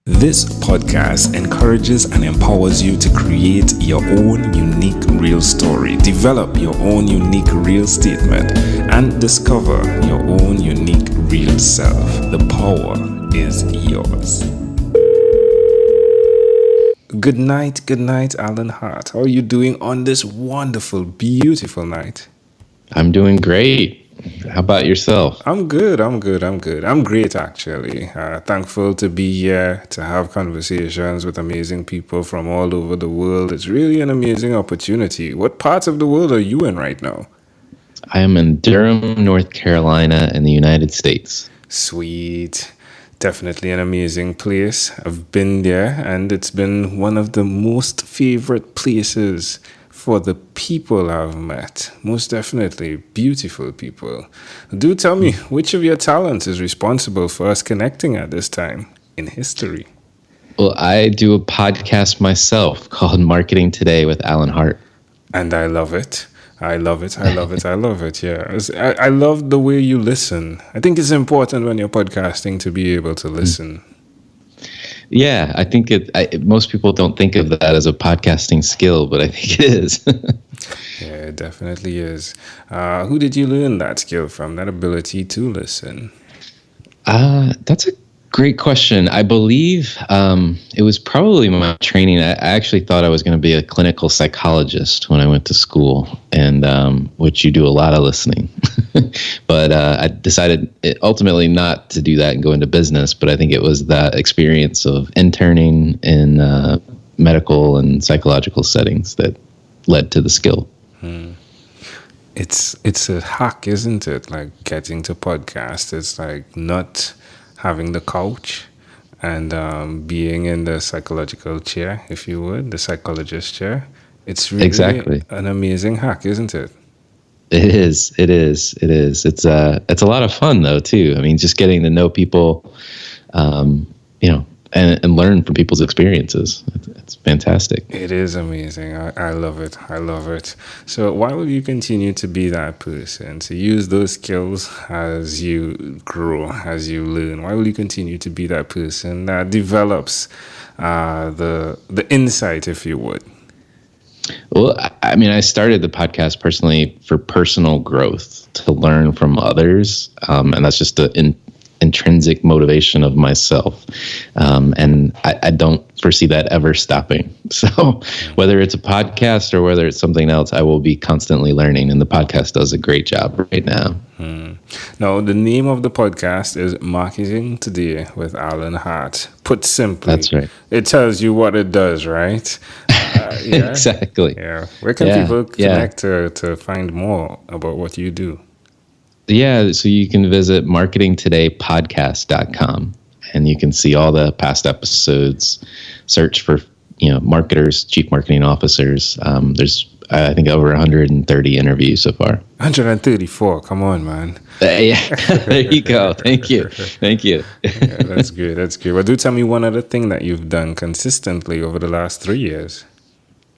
This podcast encourages and empowers you to create your own unique real story, develop your own unique real statement, and discover your own unique real self. The power is yours. Good night, Alan Hart. How are you doing on this wonderful, beautiful night? I'm doing great. How about yourself? I'm good. I'm great, actually. Thankful to be here, to have conversations with amazing people from all over the world. It's really an amazing opportunity. What parts of the world are you in right now? I am in Durham, North Carolina, in the United States. Sweet. Definitely an amazing place. I've been there, and it's been one of the most favorite places for the people I've met. Most definitely beautiful people. Do tell me, which of your talents is responsible for us connecting at this time in history? Well, I do a podcast myself called Marketing Today with Alan Hart. And I love it. I love it. Yeah. I love the way you listen. I think it's important when you're podcasting to be able to listen. Yeah, I think most people don't think of that as a podcasting skill, but I think it is. Yeah, it definitely is. Who did you learn that skill from, that ability to listen? That's a great question. I believe it was probably my training. I actually thought I was going to be a clinical psychologist when I went to school, and which you do a lot of listening. But I decided ultimately not to do that and go into business. But I think it was that experience of interning in medical and psychological settings that led to the skill. It's a hack, isn't it? Like getting to podcast. It's like not having the couch and being in the psychological chair, if you would, the psychologist chair. It's really Exactly. an amazing hack, isn't it? It is. It's a lot of fun though too. I mean, just getting to know people, and learn from people's experiences. It's fantastic. It is amazing. I love it. So why will you continue to be that person, to use those skills as you grow, as you learn? Why will you continue to be that person that develops the insight, if you would? Well, I mean, I started the podcast personally for personal growth, to learn from others, and that's just the intrinsic motivation of myself, and I don't foresee that ever stopping. So whether it's a podcast or whether it's something else, I will be constantly learning, and the podcast does a great job right now. Now, the name of the podcast is Marketing Today with Alan Hart. Put simply, That's right. It tells you what it does, right? Yeah? Exactly. Yeah. Where can people connect to find more about what you do? Yeah, so you can visit marketingtodaypodcast.com, and you can see all the past episodes. Search for marketers, chief marketing officers. There's I think over 130 interviews so far. 134. Come on, man. Yeah, there you go. Thank you. Yeah, that's good. Well, do tell me one other thing that you've done consistently over the last 3 years.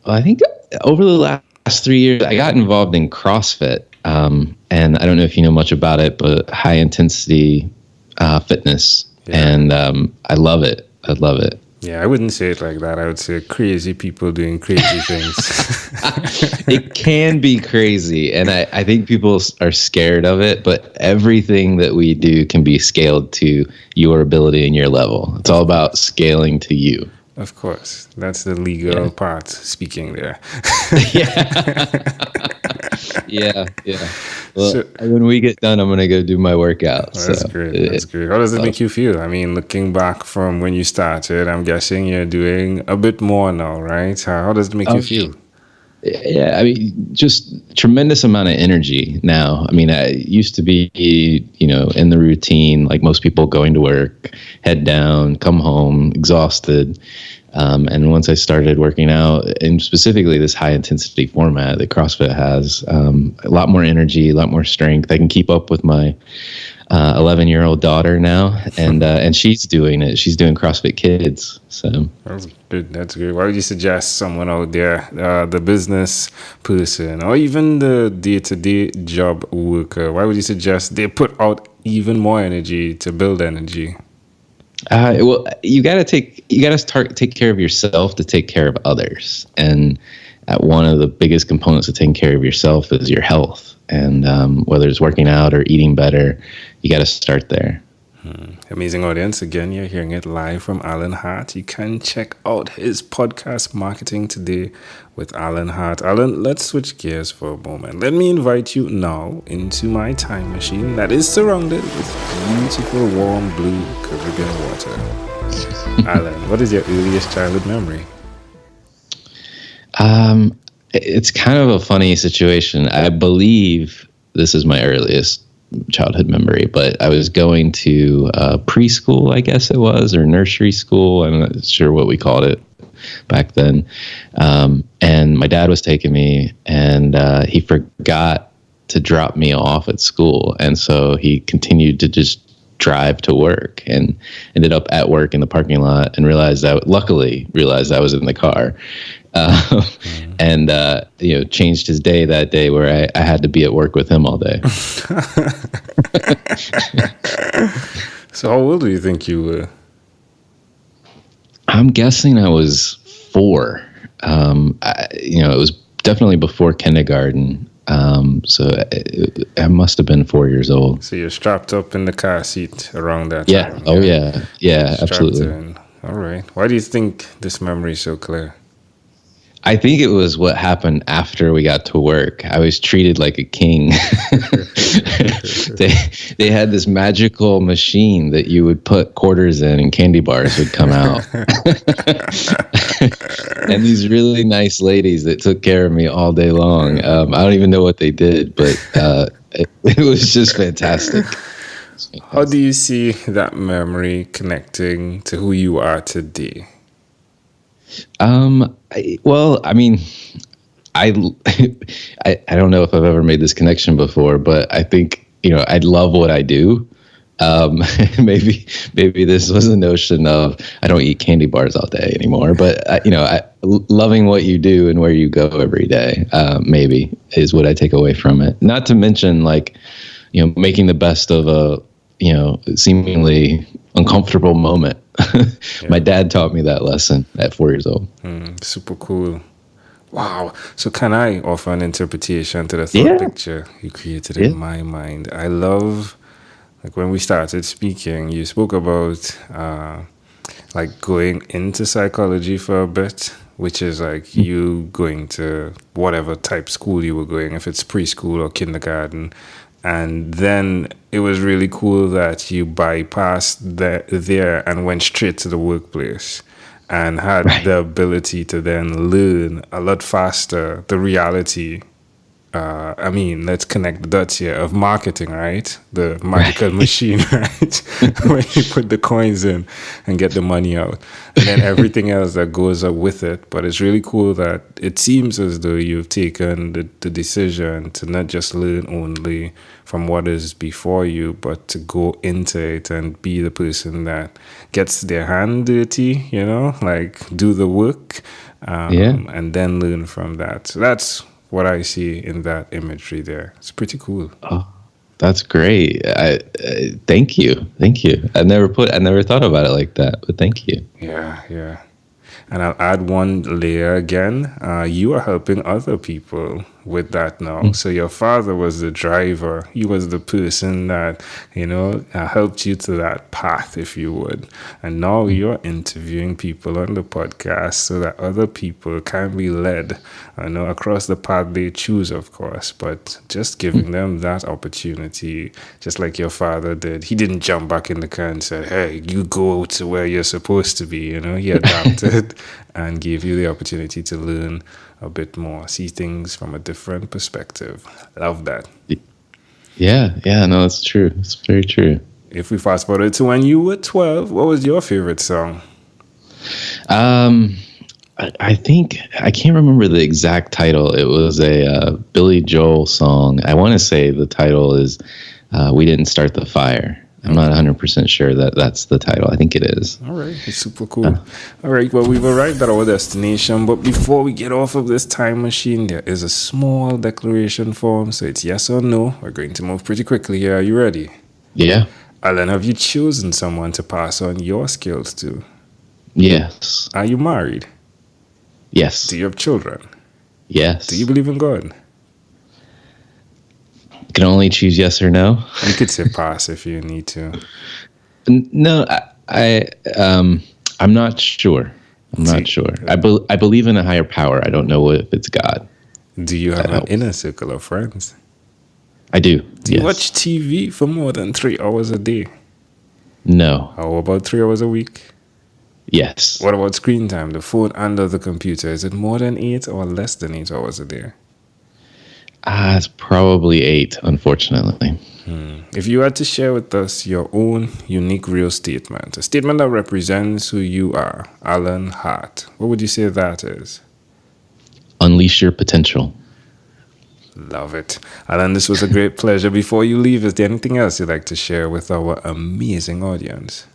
Well, I think over the last 3 years, I got involved in CrossFit. And I don't know if you know much about it, but high intensity fitness. Yeah. And I love it. Yeah, I wouldn't say it like that. I would say crazy people doing crazy things. It can be crazy. And I think people are scared of it. But everything that we do can be scaled to your ability and your level. It's all about scaling to you. Of course. That's the legal part speaking there. Yeah. Well, when we get done, I'm going to go do my workout. That's great. How does it make you feel? I mean, looking back from when you started, I'm guessing you're doing a bit more now, right? How does it make you feel? Yeah, I mean, just tremendous amount of energy now. I mean, I used to be, in the routine, like most people, going to work, head down, come home, exhausted. And once I started working out, and specifically this high intensity format that CrossFit has, a lot more energy, a lot more strength. I can keep up with my 11-year-old daughter now, and she's doing it. She's doing CrossFit Kids. So that's good. Why would you suggest someone out there, the business person, or even the day-to-day job worker, why would you suggest they put out even more energy to build energy? Well, you got to start take care of yourself to take care of others, and one of the biggest components of taking care of yourself is your health, and whether it's working out or eating better, you got to start there. Amazing audience. Again, you're hearing it live from Alan Hart. You can check out his podcast, Marketing Today with Alan Hart. Alan, let's switch gears for a moment. Let me invite you now into my time machine that is surrounded with beautiful, warm, blue Caribbean water. Alan, what is your earliest childhood memory? It's kind of a funny situation. I believe this is my earliest childhood memory, but I was going to preschool, I guess it was, or nursery school. I'm not sure what we called it back then. And my dad was taking me, and he forgot to drop me off at school. And so he continued to just drive to work and ended up at work in the parking lot and luckily realized I was in the car. And changed his day that day where I had to be at work with him all day. So how old do you think you were? I'm guessing I was 4. It was definitely before kindergarten. So I must have been 4 years old. So you're strapped up in the car seat around that yeah. time? Oh, yeah. Yeah, absolutely. In. All right. Why do you think this memory is so clear? I think it was what happened after we got to work. I was treated like a king. They had this magical machine that you would put quarters in and candy bars would come out. And these really nice ladies that took care of me all day long. I don't even know what they did, but it was just fantastic. How do you see that memory connecting to who you are today? I don't know if I've ever made this connection before, but I think, I love what I do. Maybe this was a notion of I don't eat candy bars all day anymore, but loving what you do and where you go every day, maybe is what I take away from it. Not to mention making the best of a, seemingly uncomfortable moment. Yeah. My dad taught me that lesson at 4 years old. Super cool. Wow. So can I offer an interpretation to the thought picture you created in my mind? I love, when we started speaking, you spoke about going into psychology for a bit, which is you going to whatever type school you were going, if it's preschool or kindergarten. And then it was really cool that you bypassed there and went straight to the workplace and had the ability to then learn a lot faster the reality. Let's connect the dots here of marketing, right? The magical machine, right? When you put the coins in and get the money out, and then everything else that goes up with it. But it's really cool that it seems as though you've taken the decision to not just learn only from what is before you, but to go into it and be the person that gets their hand dirty, do the work, and then learn from that. So that's what I see in that imagery there. It's pretty cool. Oh, that's great. Thank you. I never thought about it like that, but thank you. Yeah. And I'll add one layer again. You are helping other people with that now. Mm-hmm. So your father was the driver. He was the person that, helped you to that path, if you would. And now you're interviewing people on the podcast so that other people can be led, across the path they choose, of course, but just giving them that opportunity, just like your father did. He didn't jump back in the car and said, hey, you go to where you're supposed to be. He adapted and gave you the opportunity to learn a bit more, see things from a different perspective. Love that. Yeah, no, that's true. It's very true. If we fast forward to when you were 12, what was your favorite song? I think, I can't remember the exact title. It was a Billy Joel song. I want to say the title is We Didn't Start the Fire. I'm not 100% sure that that's the title. I think it is. All right. It's super cool. All right. Well, we've arrived at our destination. But before we get off of this time machine, there is a small declaration form. So it's yes or no. We're going to move pretty quickly here. Are you ready? Yeah. Alan, have you chosen someone to pass on your skills to? Yes. Are you married? Yes. Do you have children? Yes. Do you believe in God? You can only choose yes or no. You could say pass if you need to. No, I'm not sure. I'm not sure. I believe in a higher power. I don't know if it's God. Do you have an inner circle of friends? I do. Do you watch TV for more than 3 hours a day? No. How about 3 hours a week? Yes. What about screen time, the phone and the computer? Is it more than 8 or less than 8 hours a day? It's probably 8, unfortunately. If you had to share with us your own unique real statement, a statement that represents who you are, Alan Hart, what would you say that is? Unleash your potential. Love it. Alan, this was a great pleasure. Before you leave, is there anything else you'd like to share with our amazing audience?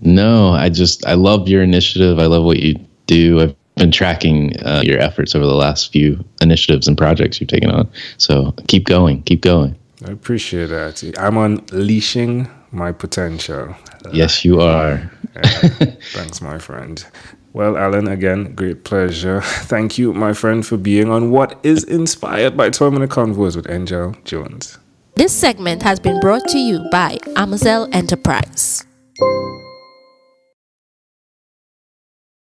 No, I love your initiative. I love what you do. I've been tracking your efforts over the last few initiatives and projects you've taken on. So keep going. Keep going. I appreciate that. I'm unleashing my potential. Yes, you are. Thanks, my friend. Well, Alan, again, great pleasure. Thank you, my friend, for being on What is Inspired by 12-Minute Convos with Angel Jones. This segment has been brought to you by Amazel Enterprise.